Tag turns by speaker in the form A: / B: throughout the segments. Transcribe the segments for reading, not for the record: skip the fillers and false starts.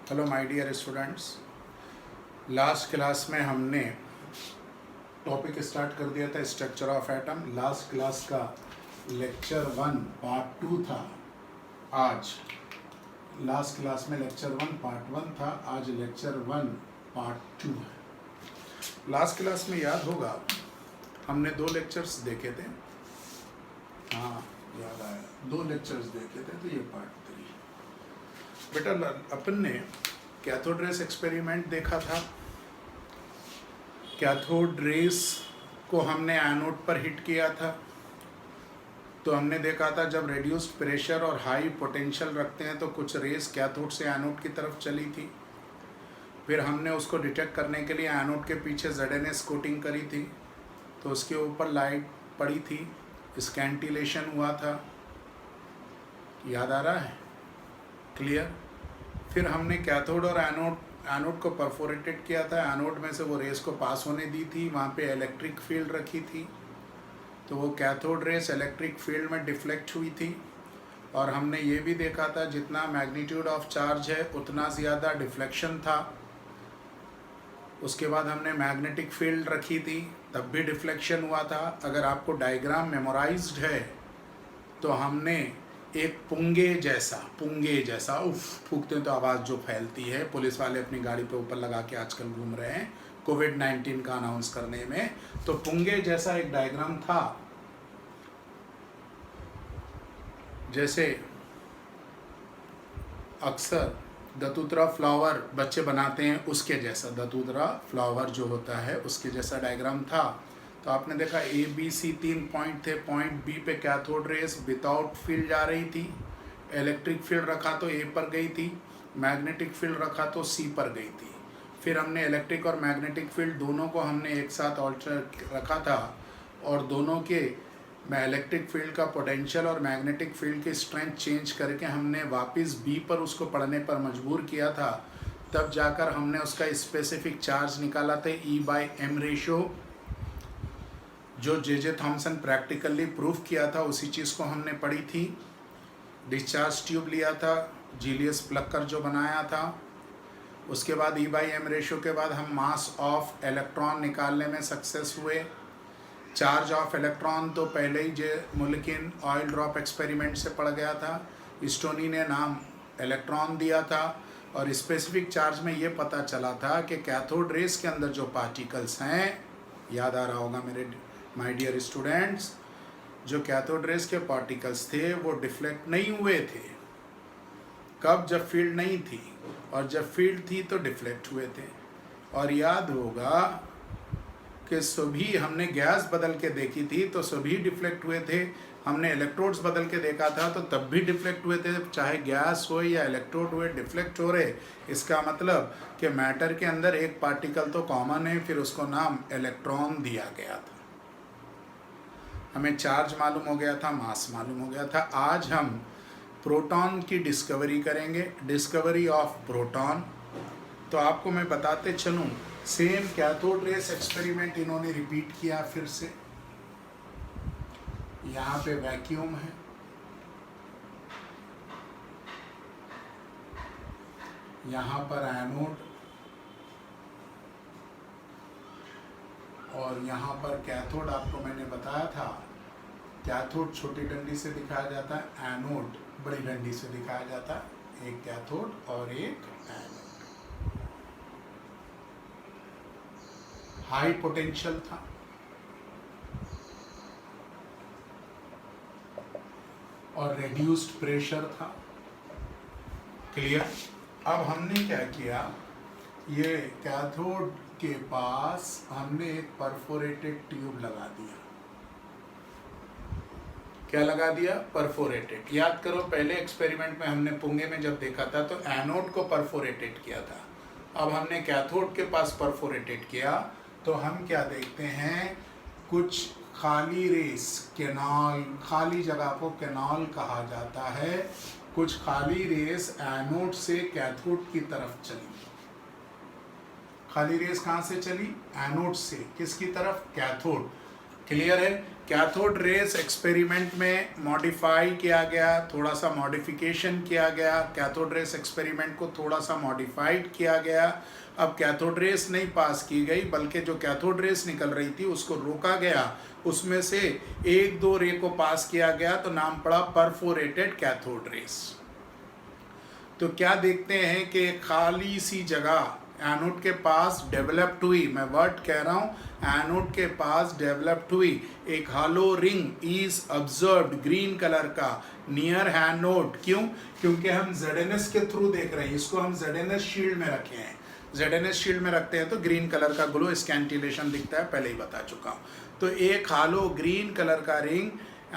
A: Hello my dear students, last class में हमने topic start कर दिया था structure of atom. Last class का लेक्चर 1 पार्ट 2 था। आज लास्ट क्लास में लेक्चर 1 पार्ट 1 था, आज लेक्चर 1 पार्ट 2 है। लास्ट क्लास में याद होगा हमने 2 लेक्चर्स देखे थे। हाँ याद आया, 2 लेक्चर्स देखे थे, तो ये पार्ट 3। बेटा अपन ने कैथोड रेस एक्सपेरिमेंट देखा था। कैथोड रेस को हमने एनोड पर हिट किया था, तो हमने देखा था जब रेड्यूस्ड प्रेशर और हाई पोटेंशियल रखते हैं तो कुछ रेस कैथोड से एनोड की तरफ चली थी। फिर हमने उसको डिटेक्ट करने के लिए एनोड के पीछे ZNS कोटिंग करी थी, तो उसके ऊपर लाइट पड़ी थी, स्कैंटिलेशन हुआ था। याद आ रहा है? क्लियर? फिर हमने कैथोड और एनोड को परफोरेटेड किया था। एनोड में से वो रेस को पास होने दी थी, वहाँ पे इलेक्ट्रिक फील्ड रखी थी, तो वो कैथोड रेस इलेक्ट्रिक फील्ड में डिफ्लेक्ट हुई थी। और हमने ये भी देखा था जितना मैग्नीट्यूड ऑफ चार्ज है उतना ज़्यादा डिफ्लेक्शन था। उसके बाद हमने मैग्नेटिक फील्ड रखी थी, तब भी डिफ्लेक्शन हुआ था। अगर आपको डायग्राम मेमोराइज्ड है तो हमने एक पुंगे जैसा उफ फूकते हैं तो आवाज़ जो फैलती है, पुलिस वाले अपनी गाड़ी पे ऊपर लगा के आजकल घूम रहे हैं कोविड-19 का अनाउंस करने में, तो पुंगे जैसा एक डायग्राम था। जैसे अक्सर दतूतरा फ्लावर बच्चे बनाते हैं, उसके जैसा दतूतरा फ्लावर जो होता है उसके जैसा डायग्राम था। तो आपने देखा ABC 3 पॉइंट थे। पॉइंट B पे कैथोड रेस विदाउट फील्ड जा रही थी, इलेक्ट्रिक फील्ड रखा तो A पर गई थी, मैग्नेटिक फील्ड रखा तो C पर गई थी। फिर हमने इलेक्ट्रिक और मैग्नेटिक फील्ड दोनों को हमने एक साथ ऑल्टर रखा था, और दोनों के इलेक्ट्रिक फील्ड का पोटेंशियल और मैग्नेटिक फील्ड की स्ट्रेंथ चेंज करके हमने वापस B पर उसको पढ़ने पर मजबूर किया था। तब जाकर हमने उसका स्पेसिफिक चार्ज निकाला था, E/m रेशो, जो J.J. थॉमसन प्रैक्टिकली प्रूफ किया था, उसी चीज़ को हमने पढ़ी थी। डिस्चार्ज ट्यूब लिया था, जीलियस प्लक्कर जो बनाया था। उसके बाद E/m रेशो के बाद हम मास ऑफ इलेक्ट्रॉन निकालने में सक्सेस हुए। चार्ज ऑफ इलेक्ट्रॉन तो पहले ही जे मुल्किन ऑयल ड्रॉप एक्सपेरिमेंट से पड़ गया था, स्टोनी ने नाम इलेक्ट्रॉन दिया था। और स्पेसिफिक चार्ज में ये पता चला था कि कैथोड रेस के अंदर जो पार्टिकल्स हैं, याद आ रहा होगा मेरे माय डियर स्टूडेंट्स, जो कैथोड रेस के पार्टिकल्स थे वो डिफ्लेक्ट नहीं हुए थे। कब? जब फील्ड नहीं थी, और जब फील्ड थी तो डिफ्लेक्ट हुए थे। और याद होगा कि सभी हमने गैस बदल के देखी थी तो सभी डिफ्लेक्ट हुए थे। हमने इलेक्ट्रोड्स बदल के देखा था तो तब भी डिफ्लेक्ट हुए थे। चाहे गैस हो या इलेक्ट्रोड हुए, डिफ्लेक्ट हो रहे। इसका मतलब कि मैटर के अंदर एक पार्टिकल तो कॉमन है, फिर उसको नाम इलेक्ट्रॉन दिया गया था। हमें चार्ज मालूम हो गया था, मास मालूम हो गया था। आज हम प्रोटॉन की डिस्कवरी करेंगे, डिस्कवरी ऑफ प्रोटॉन। तो आपको मैं बताते चलूँ, सेम कैथोड रेस एक्सपेरिमेंट इन्होंने रिपीट किया फिर से। यहाँ पे वैक्यूम है, यहाँ पर एनोड, और यहाँ पर कैथोड। आपको मैंने बताया था कैथोड छोटी डंडी से दिखाया जाता है, एनोड बड़ी डंडी से दिखाया जाता है। एक कैथोड और एक एनोड। हाई पोटेंशियल था, और रेड्यूस्ड प्रेशर था। क्लियर? अब हमने क्या किया, ये कैथोड के पास हमने एक परफोरेटेड ट्यूब लगा दिया। क्या लगा दिया? परफोरेटेड। याद करो, पहले एक्सपेरिमेंट में हमने पुंगे में जब देखा था तो एनोड को परफोरेटेड किया था। अब हमने कैथोड के पास परफोरेटेड किया, तो हम क्या देखते हैं, कुछ खाली रेस, कैनाल, खाली जगह को कैनाल कहा जाता है। कुछ खाली रेस एनोड से कैथोड की तरफ चली। खाली रेस कहाँ से चली? एनोड से। किसकी तरफ? कैथोड। क्लियर है? कैथोड रेस एक्सपेरिमेंट में मॉडिफाई किया गया, थोड़ा सा मॉडिफिकेशन किया गया, कैथोड रेस एक्सपेरिमेंट को थोड़ा सा मॉडिफाइड किया गया। अब कैथोड रेस नहीं पास की गई, बल्कि जो कैथोड रेस निकल रही थी उसको रोका गया, उसमें से एक दो रे को पास किया गया, तो नाम पड़ा परफोरेटेड कैथोड रेस। तो क्या देखते हैं कि खाली सी जगह एनोड के पास डेवलप्ड हुई, मैं वर्ड कह रहा हूँ, एनोड के पास डेवलप्ड हुई एक halo ring is observed green colour का नियर एनोड। क्यों? क्योंकि हम ZNS के थ्रू देख रहे हैं, इसको हम ZNS शील्ड में रखे हैं। ZNS शील्ड में रखते हैं तो ग्रीन कलर का ग्लो स्कैंटिलेशन दिखता है, पहले ही बता चुका हूँ। तो एक हालो ग्रीन कलर का रिंग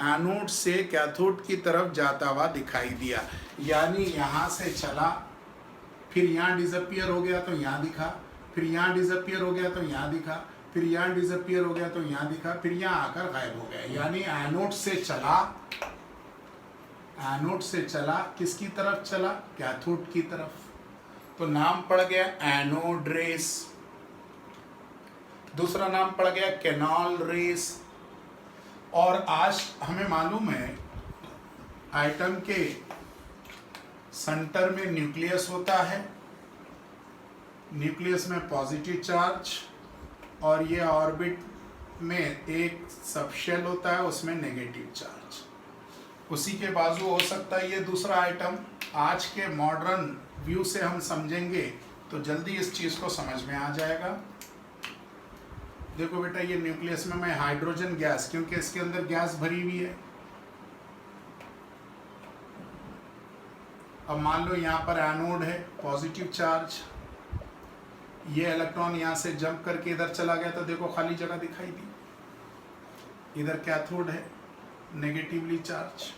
A: एनोड से कैथोड की तरफ जाता हुआ दिखाई दिया, यानी यहाँ से चला, फिर यहाँ डिसअपियर हो गया तो यहाँ दिखा, फिर यहाँ डिसअपियर हो गया तो यहाँ दिखा, फिर यहाँ डिसअपियर हो गया तो यहाँ दिखा, फिर यहाँ आकर गायब हो गया। यानी एनोड से चला, एनोड से चला, किसकी तरफ चला? कैथोड की तरफ। तो नाम पड़ गया एनोड रेस। दूसरा नाम पड़ गया कैनाल रेस। और आज हमें मालूम है आइटम के सेंटर में न्यूक्लियस होता है, न्यूक्लियस में पॉजिटिव चार्ज, और ये ऑर्बिट में एक सबशेल होता है, उसमें नेगेटिव चार्ज। उसी के बाजू हो सकता है ये दूसरा आइटम। आज के मॉडर्न व्यू से हम समझेंगे तो जल्दी इस चीज़ को समझ में आ जाएगा। देखो बेटा, ये न्यूक्लियस में मैं हाइड्रोजन गैस, क्योंकि इसके अंदर गैस भरी हुई है। अब मान लो यहाँ पर एनोड है, पॉजिटिव चार्ज, ये इलेक्ट्रॉन यहाँ से जंप करके इधर चला गया तो देखो खाली जगह दिखाई दी। इधर कैथोड है, नेगेटिवली चार्ज,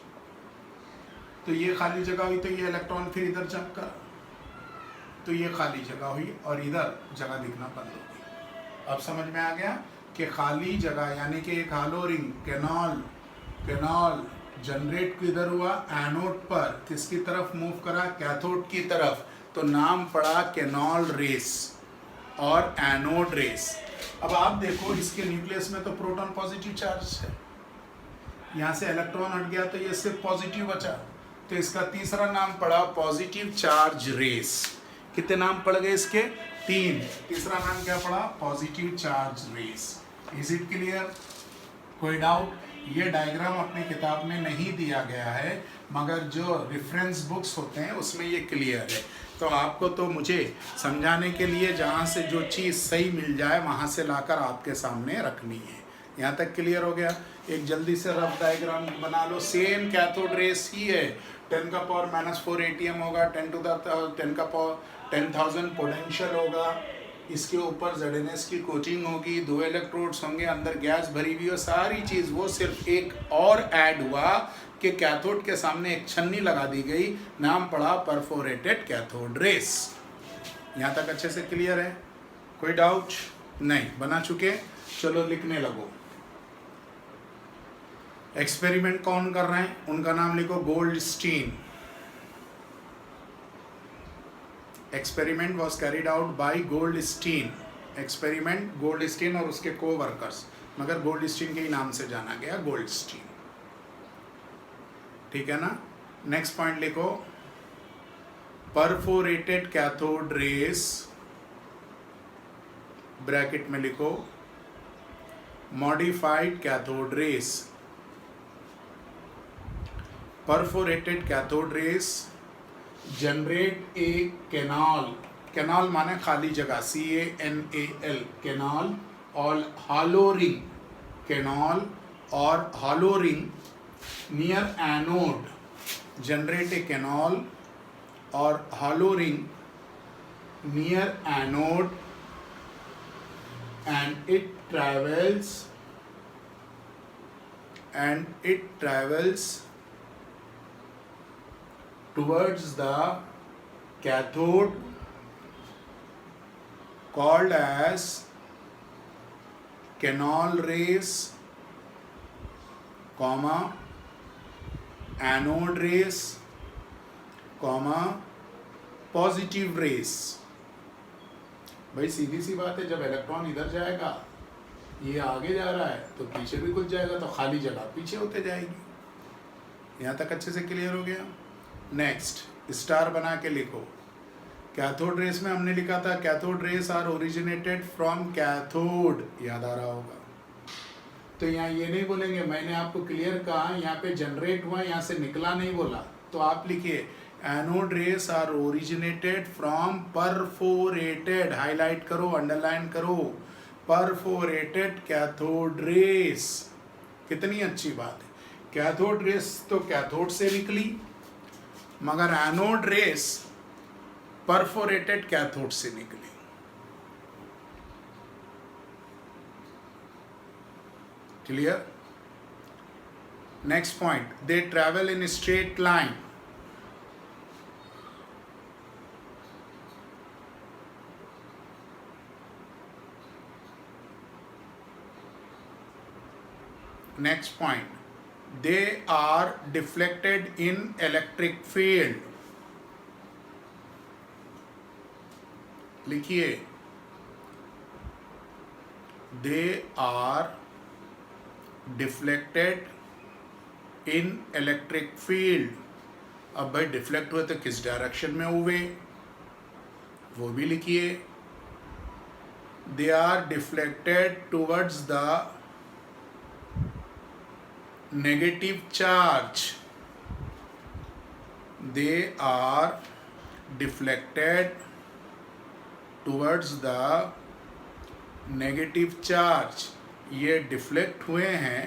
A: तो ये खाली जगह हुई, तो ये इलेक्ट्रॉन फिर इधर जंप करा तो ये खाली जगह हुई और इधर जगह दिखना बंद हो गई। अब समझ में आ गया कि खाली जगह यानी कि एक हालो रिंग कैनाल जनरेट किधर हुआ? एनोड पर। किसकी तरफ मूव करा? कैथोड की तरफ। तो नाम पड़ा कैनाल रेस और एनोड रेस। अब आप देखो, इसके न्यूक्लियस में तो प्रोटॉन पॉजिटिव चार्ज है, यहाँ से इलेक्ट्रॉन हट गया तो ये सिर्फ पॉजिटिव बचा, तो इसका तीसरा नाम पड़ा पॉजिटिव चार्ज रेस। कितने नाम पड़ गए इसके? 3। तीसरा नाम क्या पड़ा? Positive charge rays. Is it clear? कोई डाउट? ये डायग्राम अपनी किताब में नहीं दिया गया है, मगर जो रेफरेंस बुक्स होते हैं उसमें ये क्लियर है। तो आपको तो मुझे समझाने के लिए जहाँ से जो चीज़ सही मिल जाए वहाँ से लाकर आपके सामने रखनी है। यहाँ तक क्लियर हो गया? एक जल्दी से रफ डायग्राम बना लो। सेम कैथोड रेस ही है, 10⁻⁻4 ATM होगा, 10,000 पोटेंशियल होगा, इसके ऊपर ZNS की कोचिंग होगी, 2 इलेक्ट्रोड्स होंगे, अंदर गैस भरी हुई हो, सारी चीज़। वो सिर्फ एक और ऐड हुआ कि कैथोड के सामने एक छन्नी लगा दी गई, नाम पड़ा परफोरेटेड कैथोड रेस। यहाँ तक अच्छे से क्लियर है? कोई डाउट नहीं? बना चुके? चलो लिखने लगो। एक्सपेरिमेंट कौन कर रहे हैं उनका नाम लिखो, Goldstein. Experiment was carried out by Goldstein. Experiment Goldstein और उसके को वर्कर्स, मगर गोल्डस्टीन के ही नाम से जाना गया, गोल्डस्टीन। ठीक है ना? नेक्स्ट पॉइंट लिखो, परफोरेटेड कैथोड रेस, ब्रैकेट में लिखो modified cathode rays. Perforated cathode rays generate a canal माने खाली जगह, CANAL, कैनाल और हालो रिंग, कैनाल और halo ring near anode, generate a canal और halo ring near anode and it travels towards the cathode called as canal rays, comma anode rays, comma positive rays। भाई सीधी सी बात है, जब electron इधर जाएगा ये आगे जा रहा है तो पीछे भी कुछ जाएगा, तो खाली जगह पीछे होते जाएगी। यहाँ तक अच्छे से क्लियर हो गया। नेक्स्ट स्टार बना के लिखो। कैथोड रेस में हमने लिखा था cathode rays are originated from cathode, याद आ रहा होगा। तो यहाँ ये नहीं बोलेंगे, मैंने आपको क्लियर कहा यहाँ पे जनरेट हुआ, यहाँ से निकला नहीं बोला। तो आप लिखिए anode rays are originated from perforated, highlight करो, अंडरलाइन करो, परफोरेटेड कैथोड रेस। कितनी अच्छी बात है। कैथोड रेस तो कैथोड से निकली, मगर एनोड रेस परफोरेटेड कैथोड से निकली। Clear. Next point, they travel in straight line. Next point, they are deflected in electric field. लिखिए they are deflected in electric field. अब भाई डिफ्लेक्ट हुए तो किस डायरेक्शन में हुए वो भी लिखिए। They are deflected towards the negative charge. They are deflected towards the negative charge. ये डिफ्लेक्ट हुए हैं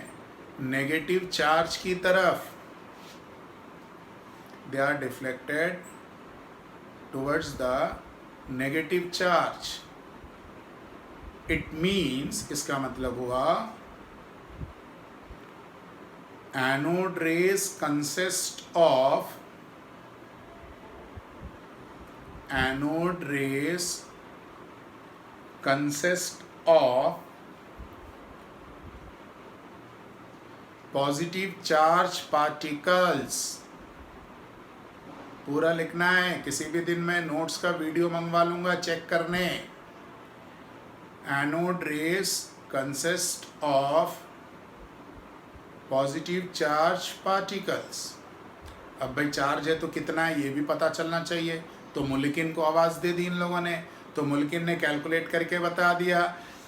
A: नेगेटिव चार्ज की तरफ। They are deflected towards the negative charge. It means, इसका मतलब हुआ anode rays consist of positive charge particles। पूरा लिखना है, किसी भी दिन मैं नोट्स का वीडियो मंगवा लूंगा चेक करने। Anode rays consist of positive charge particles. अब भाई चार्ज है तो कितना है ये भी पता चलना चाहिए। तो मुल्किन को आवाज़ दे दी इन लोगों ने, तो मुल्किन ने कैलकुलेट करके बता दिया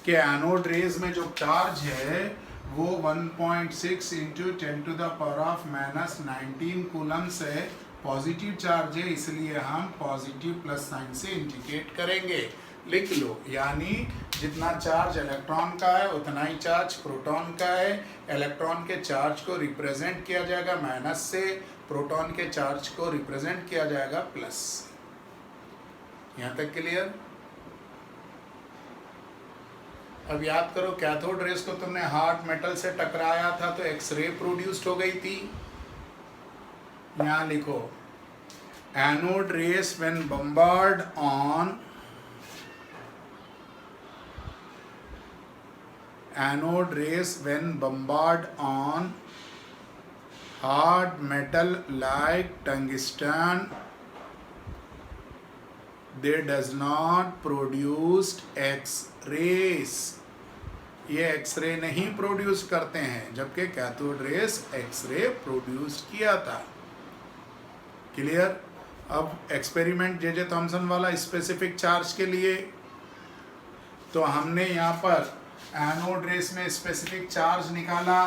A: कि एनोड रेज में जो चार्ज है वो 1.6 इंटू 10⁻⁻⁻19 कूलम से पॉजिटिव चार्ज है, इसलिए हम पॉजिटिव प्लस साइन से इंडिकेट करेंगे। लिख लो, यानी जितना चार्ज इलेक्ट्रॉन का है उतना ही चार्ज प्रोटॉन का है। इलेक्ट्रॉन के चार्ज को रिप्रेजेंट किया जाएगा माइनस से, प्रोटॉन के चार्ज को रिप्रेजेंट किया जाएगा प्लस से। यहाँ तक क्लियर। अब याद करो, कैथोड रेस को तुमने हार्ड मेटल से टकराया था तो एक्सरे प्रोड्यूस्ड हो गई थी। यहाँ लिखो anode rays when bombard on anode rays when bombarded on hard metal like tungsten, they does not produce X-rays। ये एक्सरे नहीं प्रोड्यूस करते हैं, जबकि कैथोड रेस एक्सरे प्रोड्यूस किया था। क्लियर। अब एक्सपेरिमेंट जे थॉमसन वाला स्पेसिफिक चार्ज के लिए, तो हमने यहाँ पर एनोड रेस में स्पेसिफिक चार्ज निकाला,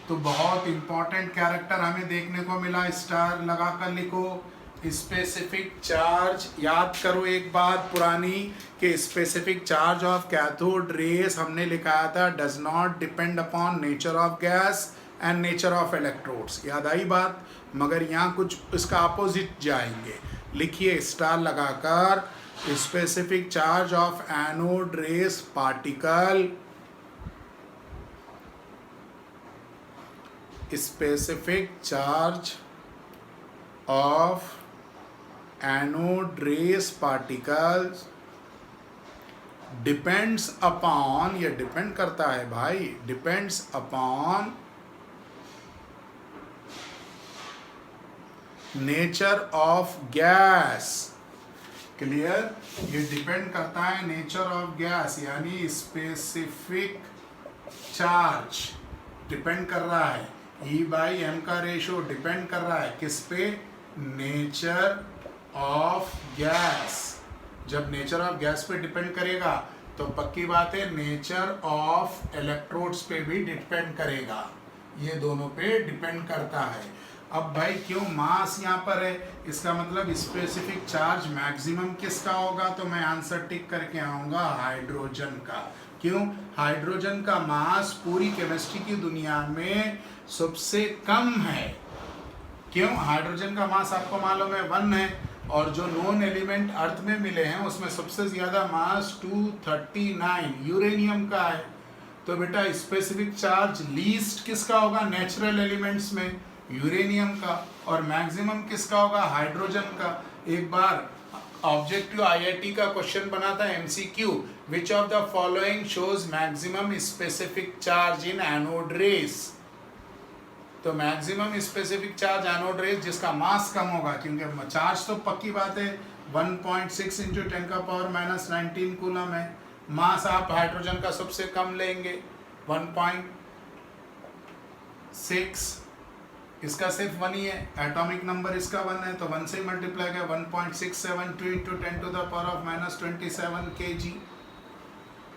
A: तो बहुत इंपॉर्टेंट कैरेक्टर हमें देखने को मिला। स्टार लगाकर लिखो स्पेसिफिक चार्ज। याद करो एक बात पुरानी कि specific charge of cathode rays हमने लिखाया था does not depend upon nature of gas and nature of electrodes. याद आई बात। मगर यहाँ कुछ इसका अपोजिट जाएंगे। लिखिए स्टार लगाकर specific charge of anode rays particle, specific charge of anode rays particles depends upon, ये depend करता है भाई, depends upon nature of gas। Clear. ये डिपेंड करता है नेचर ऑफ गैस, यानी स्पेसिफिक चार्ज डिपेंड कर रहा है, E/m का रेशो डिपेंड कर रहा है किस पे, नेचर ऑफ गैस। जब नेचर ऑफ गैस पे डिपेंड करेगा तो पक्की बात है नेचर ऑफ इलेक्ट्रोड्स पे भी डिपेंड करेगा, ये दोनों पे डिपेंड करता है। अब भाई क्यों मास यहाँ पर है, इसका मतलब स्पेसिफिक चार्ज मैक्सिमम किसका होगा, तो मैं आंसर टिक करके आऊँगा हाइड्रोजन का। क्यों, हाइड्रोजन का मास पूरी केमिस्ट्री की दुनिया में सबसे कम है। क्यों, हाइड्रोजन का मास आपको मालूम है 1 है, और जो नॉन एलिमेंट अर्थ में मिले हैं उसमें सबसे ज़्यादा मास 239 यूरेनियम का है। तो बेटा स्पेसिफिक चार्ज लीस्ट किसका होगा, नेचुरल एलिमेंट्स में यूरेनियम का, और मैक्सिमम किसका होगा, हाइड्रोजन का। एक बार ऑब्जेक्टिव आईआईटी का क्वेश्चन बना था MCQ, which of the following shows maximum specific charge in anode rays. तो maximum specific charge anode rays जिसका मास कम होगा, क्योंकि चार्ज तो पक्की बात है 1.6 × 10⁻⁻19 कूलम है। मास आप हाइड्रोजन का सबसे कम लेंगे 1.6, इसका सिर्फ 1 ही है, एटॉमिक नंबर इसका 1 है, तो 1 से मल्टीप्लाई किया 1.672 × 10⁻27 kg।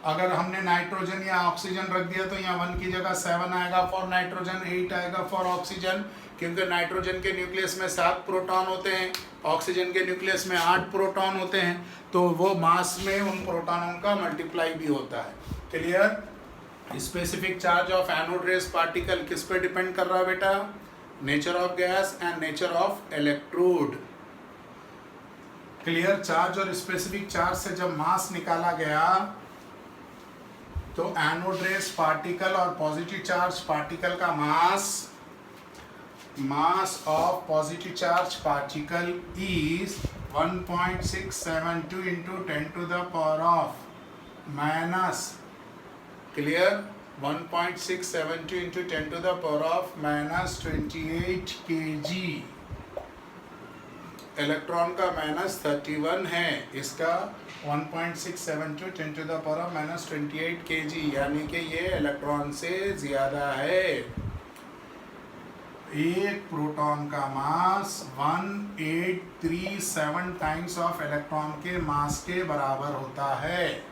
A: अगर हमने नाइट्रोजन या ऑक्सीजन रख दिया तो यहाँ 1 की जगह 7 आएगा फॉर नाइट्रोजन, 8 आएगा फॉर ऑक्सीजन, क्योंकि नाइट्रोजन के न्यूक्लियस में 7 प्रोटॉन होते हैं, ऑक्सीजन के न्यूक्लियस में 8 प्रोटॉन होते हैं, तो वो मास में उन प्रोटॉनों का मल्टीप्लाई भी होता है। Clear. Specific charge of anode rays particle किस पे डिपेंड कर रहा है बेटा, nature of gas and nature of electrode. Clear. Charge और स्पेसिफिक चार्ज से जब मास निकाला गया तो एनोड रेस पार्टिकल और पॉजिटिव चार्ज पार्टिकल का mass of positive charge particle is 1.672 × 10⁻⁻, clear, 1.672 × 10⁻⁻28 kg। Electron का -31 है, इसका 1.672 × 10⁻⁻28 kg, यानी कि ये इलेक्ट्रॉन से ज़्यादा है। एक प्रोटॉन का मास 1837 टाइम्स ऑफ इलेक्ट्रॉन के मास के बराबर होता है।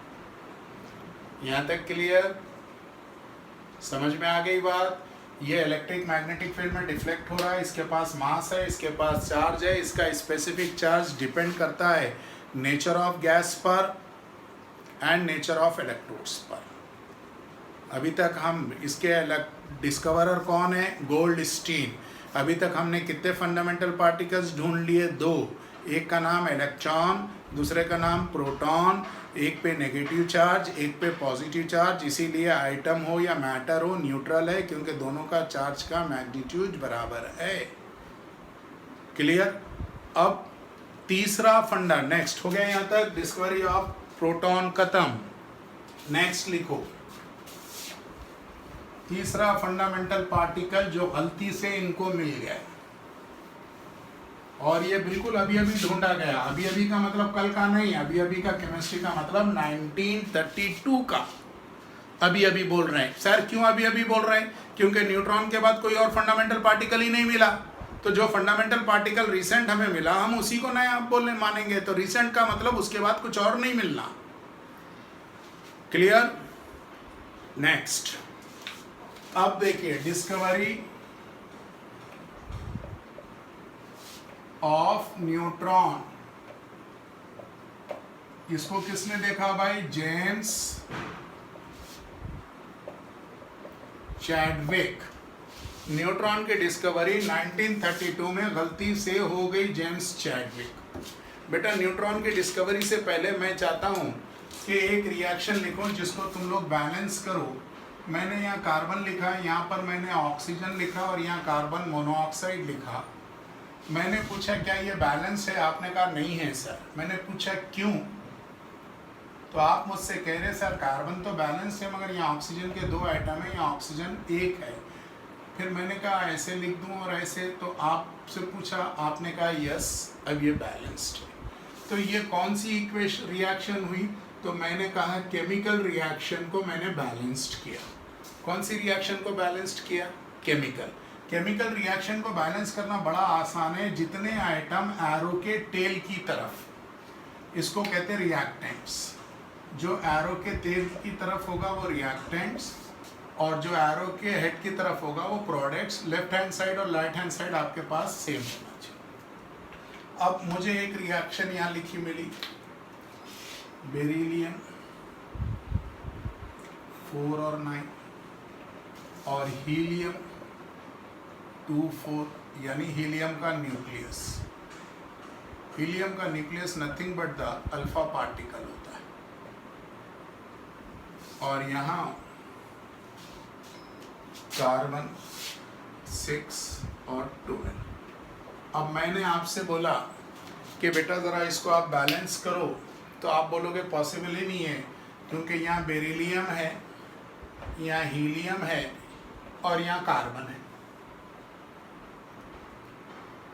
A: यहाँ तक क्लियर, समझ में आ गई बात। ये इलेक्ट्रिक मैग्नेटिक फील्ड में डिफ्लेक्ट हो रहा है, इसके पास मास है, इसके पास चार्ज है, इसका स्पेसिफिक चार्ज डिपेंड करता है नेचर ऑफ गैस पर एंड नेचर ऑफ इलेक्ट्रोड्स पर। अभी तक हम इसके डिस्कवरर कौन है, गोल्डस्टीन। अभी तक हमने कितने फंडामेंटल पार्टिकल्स ढूंढ लिए, 2। एक का नाम इलेक्ट्रॉन, दूसरे का नाम प्रोटॉन, एक पे नेगेटिव चार्ज, एक पे पॉजिटिव चार्ज। इसीलिए आइटम हो या मैटर हो न्यूट्रल है, क्योंकि दोनों का चार्ज का मैग्नीट्यूड बराबर है। क्लियर। अब तीसरा फंडा नेक्स्ट हो गया, यहाँ तक डिस्कवरी ऑफ प्रोटॉन खत्म। नेक्स्ट लिखो, तीसरा फंडामेंटल पार्टिकल जो गलती से इनको मिल गया, और ये बिल्कुल अभी अभी ढूंढा गया। अभी अभी का मतलब कल का नहीं, अभी अभी का केमिस्ट्री का मतलब 1932 का अभी अभी बोल रहे हैं। सर क्यों अभी अभी बोल रहे हैं, क्योंकि न्यूट्रॉन के बाद कोई और फंडामेंटल पार्टिकल ही नहीं मिला। तो जो फंडामेंटल पार्टिकल रिसेंट हमें मिला, हम उसी को नया बोलने मानेंगे। तो रिसेंट का मतलब उसके बाद कुछ और नहीं मिलना। क्लियर। नेक्स्ट, अब देखिए डिस्कवरी ऑफ न्यूट्रॉन। इसको किसने देखा भाई, जेम्स चैडविक। न्यूट्रॉन की डिस्कवरी 1932 में गलती से हो गई, जेम्स चैडविक। बेटा न्यूट्रॉन की डिस्कवरी से पहले मैं चाहता हूं कि एक रिएक्शन लिखो जिसको तुम लोग बैलेंस करो। मैंने यहाँ कार्बन लिखा है, यहाँ पर मैंने ऑक्सीजन लिखा और यहाँ कार्बन मोनोऑक्साइड लिखा। मैंने पूछा क्या ये बैलेंस है, आपने कहा नहीं है सर। मैंने पूछा क्यों, तो आप मुझसे कह रहे सर कार्बन तो बैलेंस है मगर यहाँ ऑक्सीजन के 2 आइटम है, यहाँ ऑक्सीजन 1 है। फिर मैंने कहा ऐसे लिख दूँ और ऐसे, तो आपसे पूछा, आपने कहा यस अब ये बैलेंस्ड है। तो ये कौन सी इक्वेशन रिएक्शन हुई, तो मैंने कहा केमिकल रिएक्शन को मैंने बैलेंस्ड किया। कौन सी रिएक्शन को बैलेंस्ड किया? केमिकल। केमिकल रिएक्शन को बैलेंस करना बड़ा आसान है। जितने आइटम एरो के टेल की तरफ, इसको कहते हैं रिएक्टेंट्स। जो एरो के टेल की तरफ होगा वो रिएक्टेंट्स, और जो एरो के हेड की तरफ होगा वो प्रोडक्ट्स। लेफ्ट हैंड साइड और राइट हैंड साइड आपके पास सेम होना चाहिए। अब मुझे एक रिएक्शन यहाँ लिखी मिली, बेरिलियम 4 और 9 और हीलियम 2 4, यानी हीलियम का न्यूक्लियस। हीलियम का nucleus nothing but the alpha particle होता है। और यहाँ कार्बन 6 और 12। अब मैंने आपसे बोला कि बेटा ज़रा इसको आप बैलेंस करो, तो आप बोलोगे पॉसिबल ही नहीं है, क्योंकि यहाँ बेरिलियम है, यहाँ हीलियम है और यहाँ कार्बन है।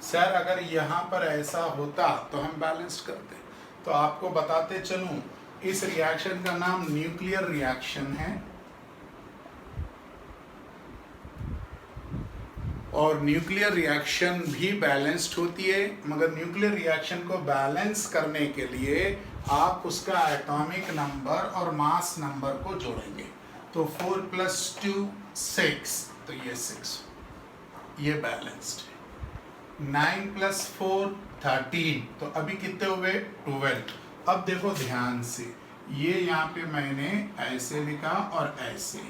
A: सर अगर यहाँ पर ऐसा होता तो हम बैलेंस करते। तो आपको बताते चलूँ, इस रिएक्शन का नाम न्यूक्लियर रिएक्शन है, और न्यूक्लियर रिएक्शन भी बैलेंस्ड होती है। मगर न्यूक्लियर रिएक्शन को बैलेंस करने के लिए आप उसका एटॉमिक नंबर और मास नंबर को जोड़ेंगे। तो 4 + 2 6, तो ये 6, ये बैलेंस्ड है। 9 + 4 13, तो अभी कितने हुए? 12। अब देखो ध्यान से, ये यहाँ पे मैंने ऐसे लिखा और ऐसे,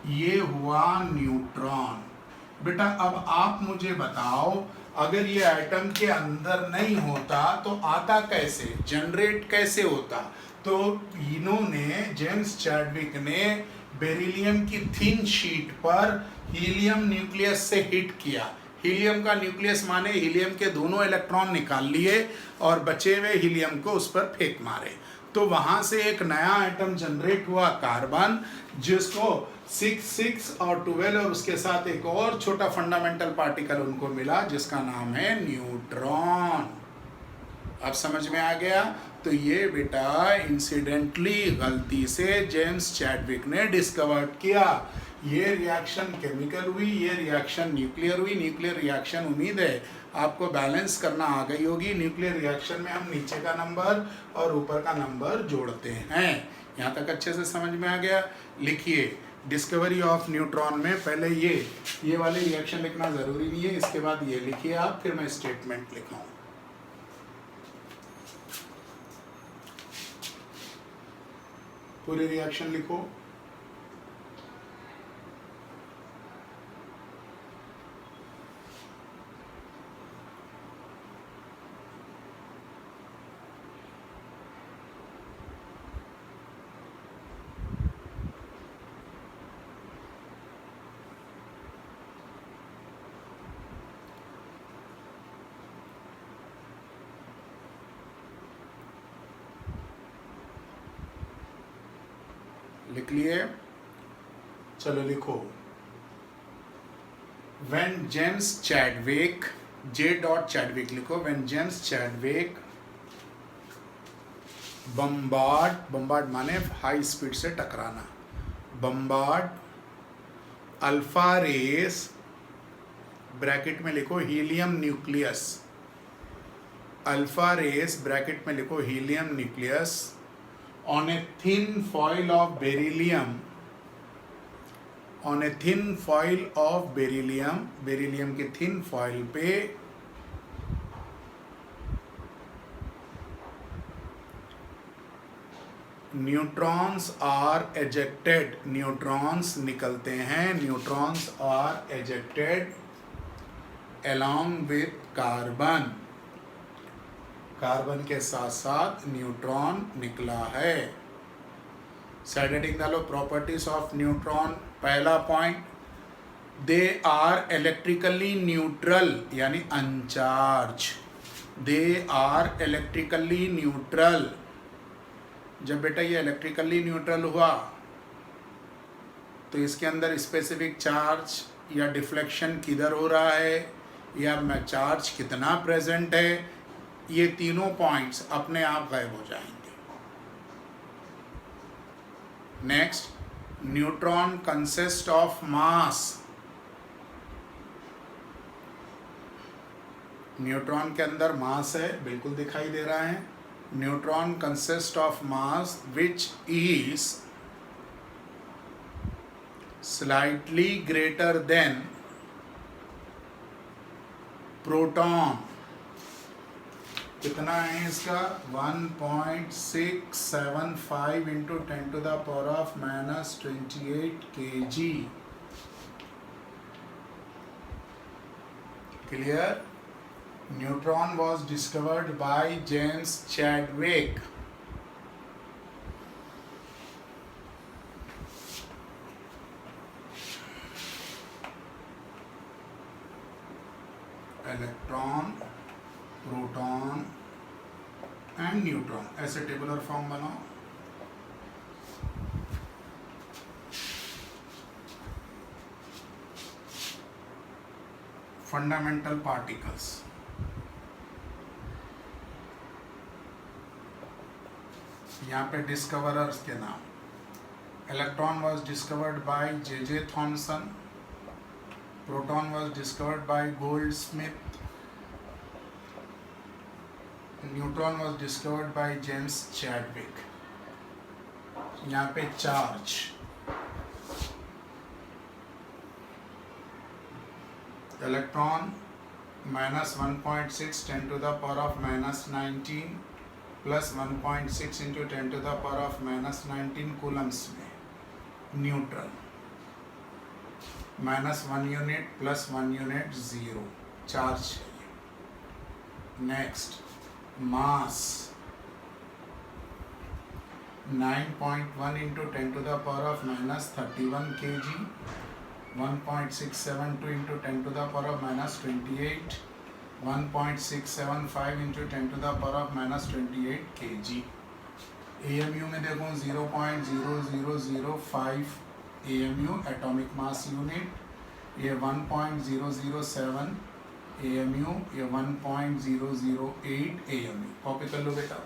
A: ये हुआ न्यूट्रॉन। बेटा अब आप मुझे बताओ, अगर ये एटम के अंदर नहीं होता तो आता कैसे, जनरेट कैसे होता? तो इन्होंने, जेम्स चैडविक ने बेरिलियम की थिन शीट पर हीलियम न्यूक्लियस से हिट किया। हीलियम का न्यूक्लियस माने हीलियम के दोनों इलेक्ट्रॉन निकाल लिए और बचे हुए हीलियम को उस पर फेंक मारे। तो वहां से एक नया एटम जनरेट हुआ, कार्बन, जिसको 6 6 और 12 और उसके साथ एक और छोटा फंडामेंटल पार्टिकल उनको मिला जिसका नाम है न्यूट्रॉन। अब समझ में आ गया? तो ये बेटा इंसिडेंटली, गलती से जेम्स चैडविक ने डिस्कवर्ड किया। ये रिएक्शन केमिकल हुई, ये रिएक्शन न्यूक्लियर हुई। न्यूक्लियर रिएक्शन, उम्मीद है आपको बैलेंस करना आ गई होगी। न्यूक्लियर रिएक्शन में हम नीचे का नंबर और ऊपर का नंबर जोड़ते हैं। यहाँ तक अच्छे से समझ में आ गया? लिखिए, डिस्कवरी ऑफ न्यूट्रॉन में पहले ये वाले रिएक्शन लिखना ज़रूरी नहीं है, इसके बाद ये लिखिए आप, फिर मैं स्टेटमेंट लिखाऊँ। पूरे रिएक्शन लिखो। लिख लिए? चलो लिखो। When James Chadwick, J.Chadwick लिखो। When James Chadwick बम्बार्ड माने हाई स्पीड से टकराना, बम्बार्ड अल्फा रेस, ब्रैकेट में लिखो helium nucleus, alpha rays bracket में लिखो helium nucleus, on a thin foil of beryllium, on a thin foil of beryllium, beryllium की thin foil पे neutrons are ejected, neutrons निकलते हैं, neutrons are ejected along with carbon, carbon के साथ साथ neutron निकला है। साइड हेडिंग डालो, प्रॉपर्टीज ऑफ न्यूट्रॉन। पहला point, they are electrically neutral, यानी uncharged. They are electrically neutral. जब बेटा ये इलेक्ट्रिकली न्यूट्रल हुआ तो इसके अंदर स्पेसिफिक चार्ज या डिफ्लेक्शन किधर हो रहा है, या में चार्ज कितना प्रेजेंट है, ये तीनों पॉइंट्स अपने आप गायब हो जाएंगे। Next, neutron consist of mass, neutron के अंदर मास है, बिल्कुल दिखाई दे रहा है। Neutron consist of mass which is slightly greater than proton. कितना है इसका? 1.675 into 10 to the power of -28 kg। Clear? Neutron was discovered by James Chadwick. Electron, proton and neutron, ऐसे टेबुलर फॉर्म बनाओ। फंडामेंटल पार्टिकल्स, यहाँ पे discoverers के नाम। Electron was discovered by J Thomson, proton was discovered by Goldsmith, neutron was discovered by James Chadwick. यहाँ पे charge, electron -1.6 10 to the power of -19 plus 1.6 into 10 to the power of -19 coulombs में। Neutral -1 unit plus 1 unit 0 charge चाहिए। Next mass 9.1 into 10 to the power of -31 kg, 1.672 into 10 to the power of -28, 1.675 into 10 to the power of -28 kg। AMU में देखो 0.0005 AMU atomic mass unit, ये 1.007 AMU, ये 1.008 AMU। Copy कर लो बेटा,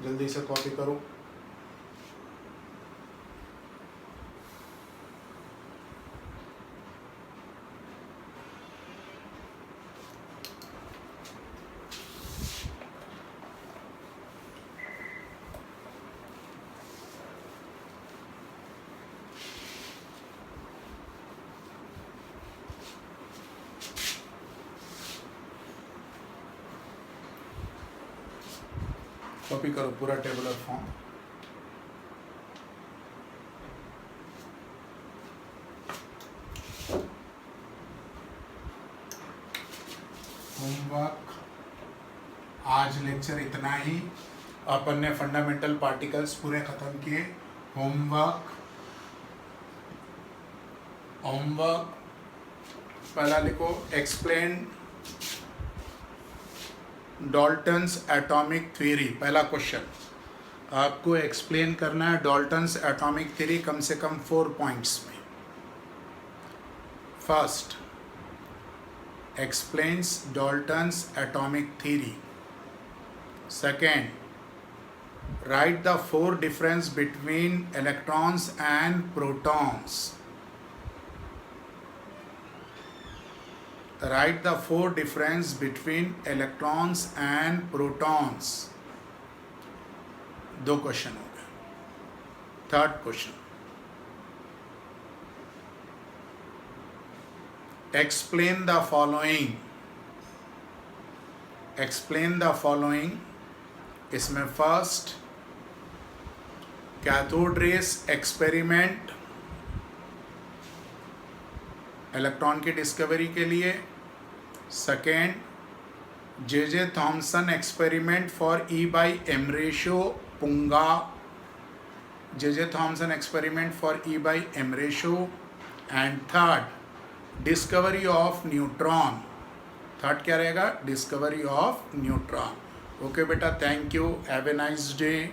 A: जल्दी से copy करो। कॉपी करो पूरा टेबुलर फॉर्म। होमवर्क आज लेक्चर इतना ही। अपन ने फंडामेंटल पार्टिकल्स पूरे खत्म किए। होमवर्क पहला लिखो, एक्सप्लेन डॉल्टन्स एटॉमिक थ्योरी। पहला क्वेश्चन आपको एक्सप्लेन करना है डॉल्टन्स एटॉमिक थ्योरी कम से कम 4 पॉइंट्स में। First, explains Dalton's atomic theory. Second, write the 4 difference between electrons and protons. Write the 4 difference between electrons and protons। 2 question हो गए। Third question, explain the following। explain the following, इसमें first cathode rays experiment electron की discovery के लिए। Second, J Thompson experiment for E/M ratio Punga. J Thomson experiment for E/M ratio. And third, discovery of neutron. Third क्या रहेगा? Discovery of neutron. Okay बेटा, thank you, have a nice day.